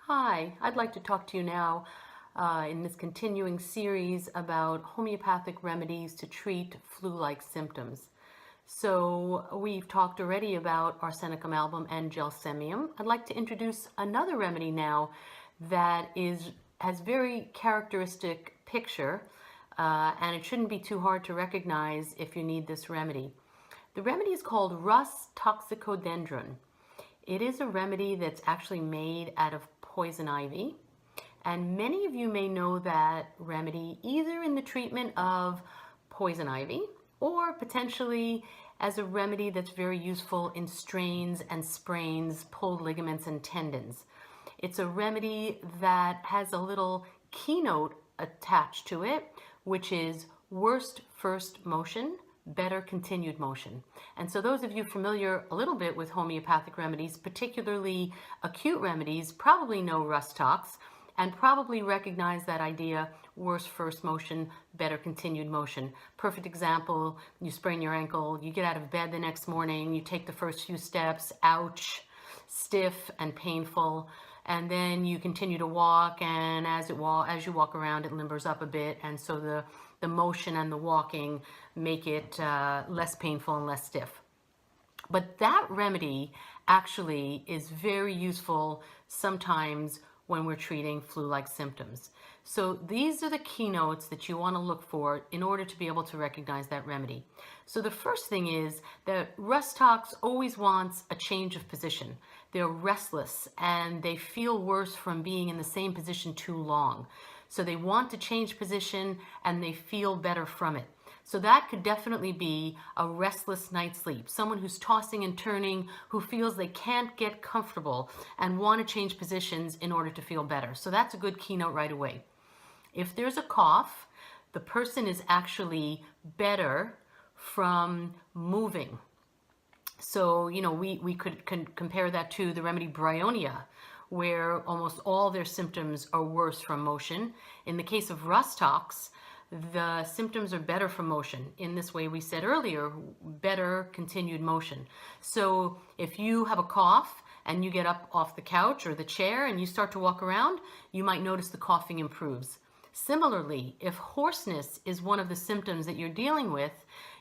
Hi, I'd like to talk to you now in this continuing series about homeopathic remedies to treat flu-like symptoms. So we've talked already about arsenicum album and gelsemium. I'd like to introduce another remedy now that has very characteristic picture and it shouldn't be too hard to recognize if you need this remedy. The remedy is called Rus toxicodendron. It is a remedy that's actually made out of poison ivy. And many of you may know that remedy either in the treatment of poison ivy or potentially as a remedy that's very useful in strains and sprains, pulled ligaments and tendons. It's a remedy that has a little keynote attached to it, which is worst first motion, better continued motion. And so those of you familiar a little bit with homeopathic remedies, particularly acute remedies, probably know Rus tox and probably recognize that idea, worse first motion, better continued motion. Perfect example, you sprain your ankle, you get out of bed the next morning, you take the first few steps, ouch, stiff and painful, and then you continue to walk, and as you walk around, it limbers up a bit, and so the motion and the walking make it less painful and less stiff. But that remedy actually is very useful sometimes when we're treating flu-like symptoms. So these are the keynotes that you want to look for in order to be able to recognize that remedy. So the first thing is that Rus tox always wants a change of position. They're restless and they feel worse from being in the same position too long. So they want to change position and they feel better from it. So that could definitely be a restless night's sleep, someone who's tossing and turning, who feels they can't get comfortable and want to change positions in order to feel better. So that's a good keynote right away. If there's a cough, the person is actually better from moving. So, we could compare that to the remedy Bryonia, where almost all their symptoms are worse from motion. In the case of Rus tox, the symptoms are better from motion. In this way, we said earlier, better continued motion. So if you have a cough and you get up off the couch or the chair and you start to walk around, you might notice the coughing improves. Similarly, if hoarseness is one of the symptoms that you're dealing with,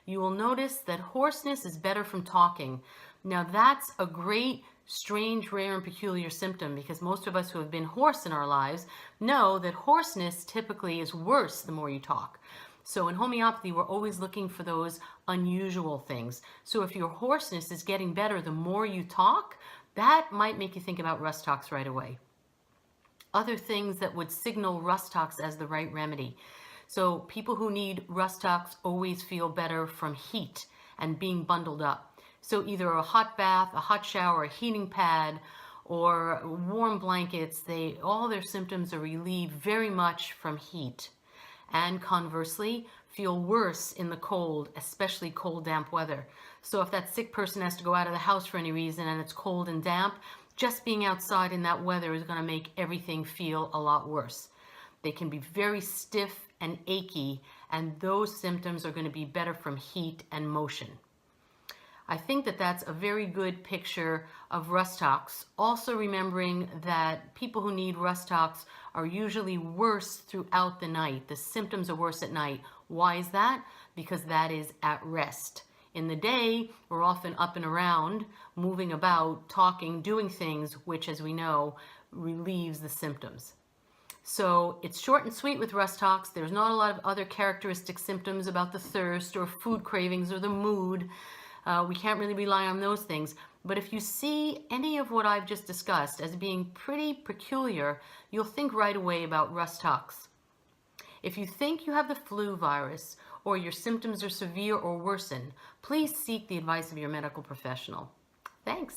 you will notice that hoarseness is better from talking. Now that's a great, strange, rare, and peculiar symptom, because most of us who have been hoarse in our lives know that hoarseness typically is worse the more you talk. So in homeopathy, we're always looking for those unusual things. So if your hoarseness is getting better the more you talk, that might make you think about Rus tox right away. Other things that would signal Rus tox as the right remedy. So people who need Rus tox always feel better from heat and being bundled up. So either a hot bath, a hot shower, a heating pad, or warm blankets, all their symptoms are relieved very much from heat. And conversely, feel worse in the cold, especially cold, damp weather. So if that sick person has to go out of the house for any reason and it's cold and damp, just being outside in that weather is going to make everything feel a lot worse. They can be very stiff and achy, and those symptoms are going to be better from heat and motion. I think that that's a very good picture of Rus tox. Also remembering that people who need Rus tox are usually worse throughout the night. The symptoms are worse at night. Why is that? Because that is at rest. In the day, we're often up and around, moving about, talking, doing things, which, as we know, relieves the symptoms. So it's short and sweet with Rus tox. There's not a lot of other characteristic symptoms about the thirst or food cravings or the mood. We can't really rely on those things. But if you see any of what I've just discussed as being pretty peculiar, you'll think right away about Rus tox. If you think you have the flu virus or your symptoms are severe or worsen, please seek the advice of your medical professional. Thanks.